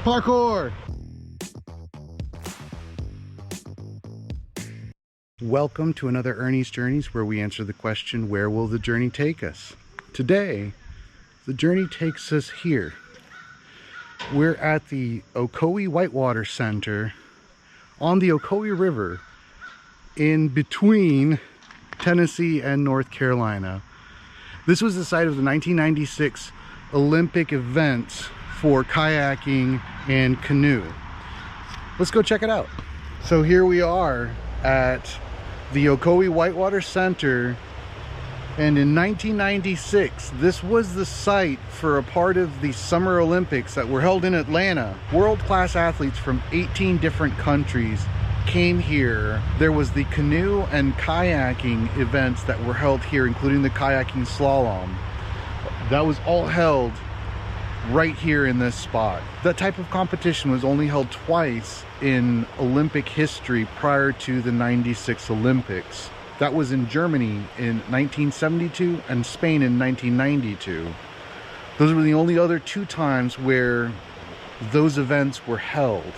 Parkour! Welcome to another Ernie's Journeys, where we answer the question, where will the journey take us? Today, the journey takes us here. We're at the Ocoee Whitewater Center on the Ocoee River in between Tennessee and North Carolina. This was the site of the 1996 Olympic events for kayaking and canoe. Let's go check it out. So here we are at the Ocoee Whitewater Center, and in 1996 this was the site for a part of the Summer Olympics that were held in Atlanta. World-class athletes from 18 different countries came here. There was the canoe and kayaking events that were held here, including the kayaking slalom. That was all held right here in this spot. That type of competition was only held twice in Olympic history prior to the 96 Olympics. That was in Germany in 1972 and Spain in 1992. Those were the only other two times where those events were held.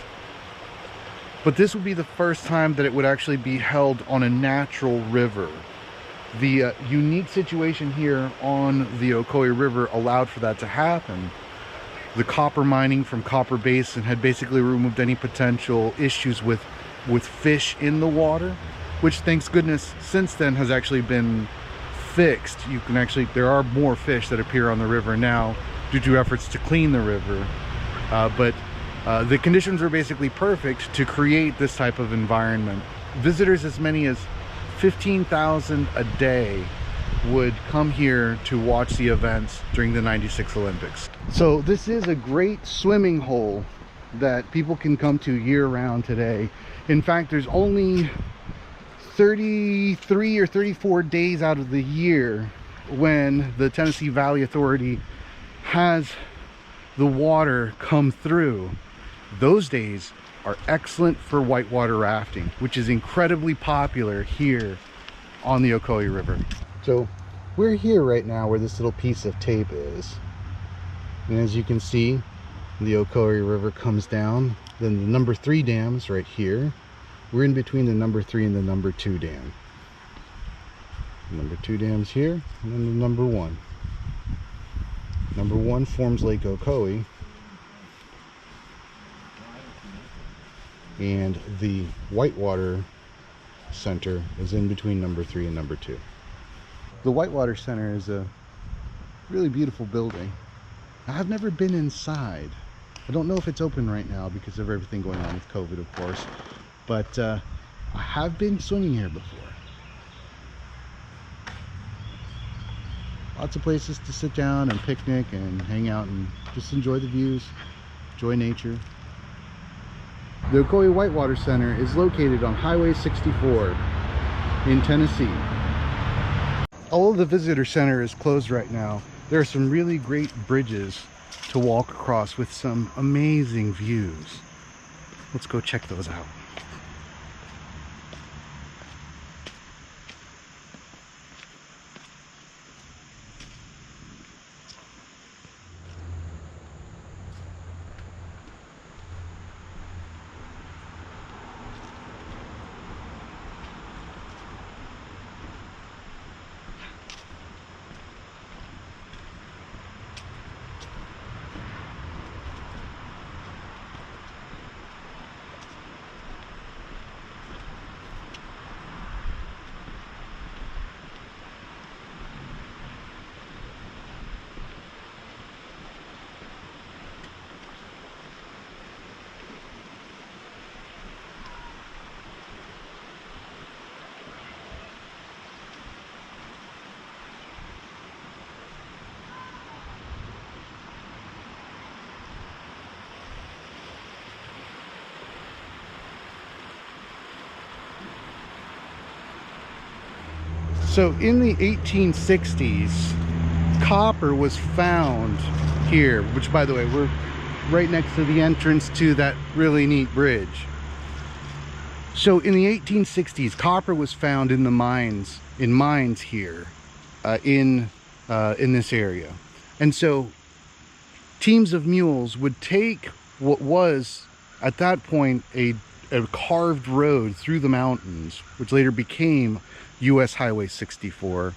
But this would be the first time that it would actually be held on a natural river. The unique situation here on the Ocoee River allowed for that to happen. The copper mining from Copper Basin had basically removed any potential issues with fish in the water, which, thanks goodness, since then has actually been fixed. You can actually, there are more fish that appear on the river now due to efforts to clean the river. But the conditions are basically perfect to create this type of environment. Visitors as many as 15,000 a day would come here to watch the events during the 96 Olympics. So this is a great swimming hole that people can come to year-round today. In fact, there's only 33 or 34 days out of the year when the Tennessee Valley Authority has the water come through. Those days are excellent for whitewater rafting, which is incredibly popular here on the Ocoee River. So we're here right now where this little piece of tape is, and as you can see, the Ocoee River comes down. Then the number 3 dam is right here. We're in between the number 3 and the number 2 dam. The number 2 dam's here, and then the number 1. Number 1 forms Lake Ocoee, and the Whitewater Center is in between number 3 and number 2. The Whitewater Center is a really beautiful building. I've never been inside. I don't know if it's open right now because of everything going on with COVID, of course, but I have been swimming here before. Lots of places to sit down and picnic and hang out and just enjoy the views, enjoy nature. The Ocoee Whitewater Center is located on Highway 64 in Tennessee. Although the visitor center is closed right now, there are some really great bridges to walk across with some amazing views. Let's go check those out. So in the 1860s, copper was found here, which, by the way, we're right next to the entrance to that really neat bridge. So in the 1860s, copper was found in the mines, here in this area. And so teams of mules would take what was at that point a carved road through the mountains, which later became US Highway 64.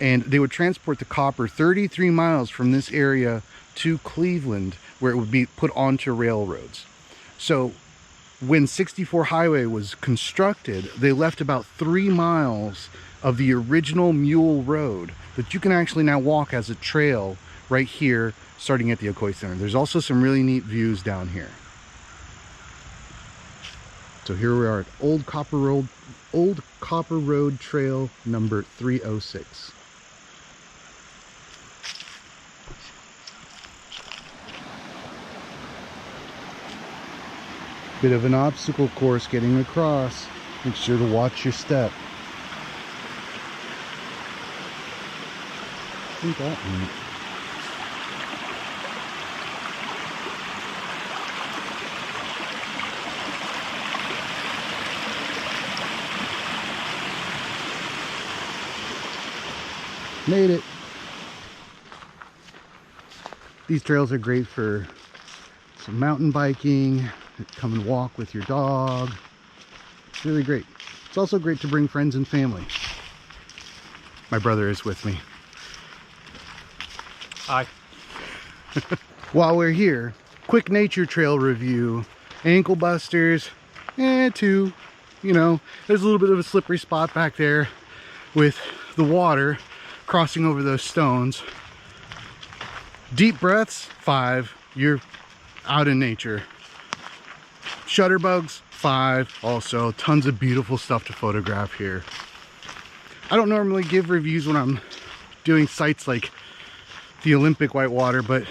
And they would transport the copper 33 miles from this area to Cleveland, where it would be put onto railroads. So when 64 highway was constructed, they left about 3 miles of the original mule road that you can actually now walk as a trail right here, starting at the Ocoee Center. There's also some really neat views down here. So here we are at Old Copper Road Trail number 306. Bit of an obstacle course getting across. Make sure to watch your step. Isn't that neat? Made it. These trails are great for some mountain biking. Come and walk with your dog. It's really great. It's also great to bring friends and family. My brother is with me. Hi. While we're here, quick nature trail review. Ankle busters, too. You know, there's a little bit of a slippery spot back there with the water crossing over those stones. Deep breaths, 5. You're out in nature. Shutterbugs, 5. Also, tons of beautiful stuff to photograph here. I don't normally give reviews when I'm doing sites like the Olympic Whitewater, but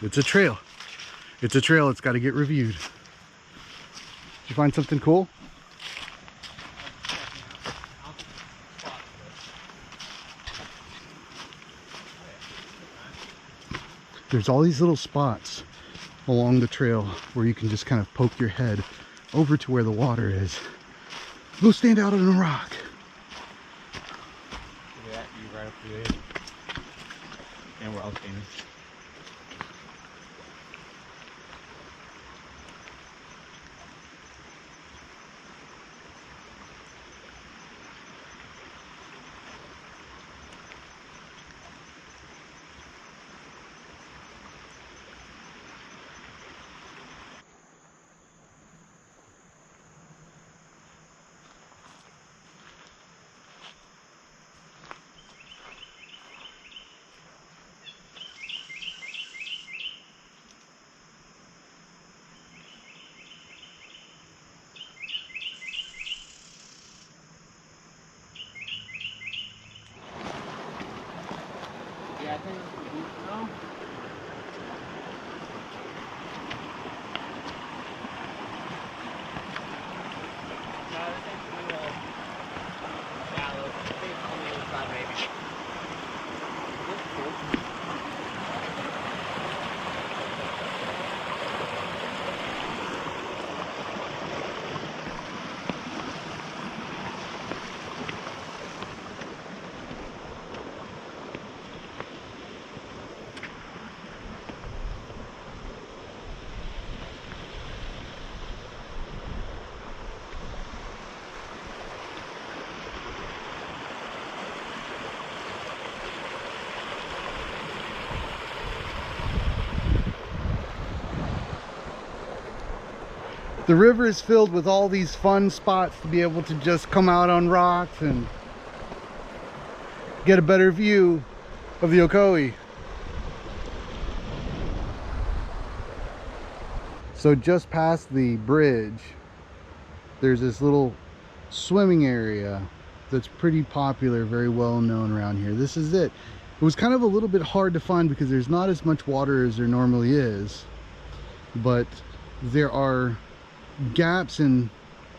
it's a trail. It's a trail, it's got to get reviewed. Did you find something cool? There's all these little spots along the trail where you can just kind of poke your head over to where the water is. Go stand out on a rock. Yeah, you right up through there. And we're all standing. Yeah, I think it's deep now. No, I think it's a little shallow. I think it's on the other side, maybe. That's cool. The river is filled with all these fun spots to be able to just come out on rocks and get a better view of the Ocoee. So just past the bridge, there's this little swimming area that's pretty popular, very well known around here. This is it. It was kind of a little bit hard to find because there's not as much water as there normally is, but there are gaps and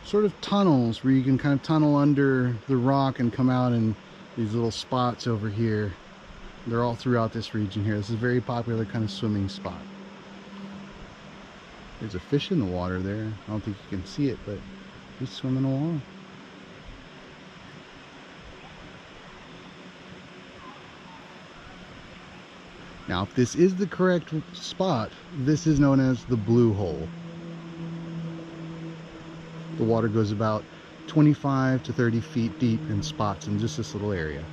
sort of tunnels where you can kind of tunnel under the rock and come out in these little spots over here. They're all throughout this region here. This is a very popular kind of swimming spot. There's a fish in the water there. I don't think you can see it, but he's swimming along. Now, if this is the correct spot, this is known as the blue hole. The water goes about 25 to 30 feet deep in spots in just this little area.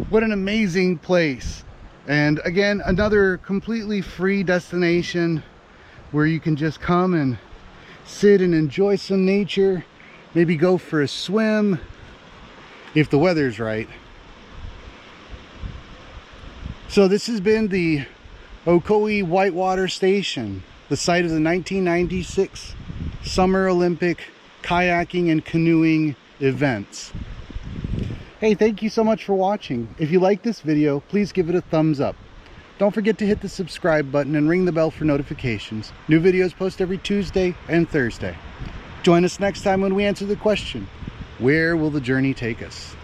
What an amazing place. And again, another completely free destination where you can just come and sit and enjoy some nature, maybe go for a swim if the weather's right. So this has been the Ocoee Whitewater Station, the site of the 1996 Summer Olympic kayaking and canoeing events. Hey, thank you so much for watching. If you like this video, please give it a thumbs up. Don't forget to hit the subscribe button and ring the bell for notifications. New videos post every Tuesday and Thursday. Join us next time when we answer the question, where will the journey take us?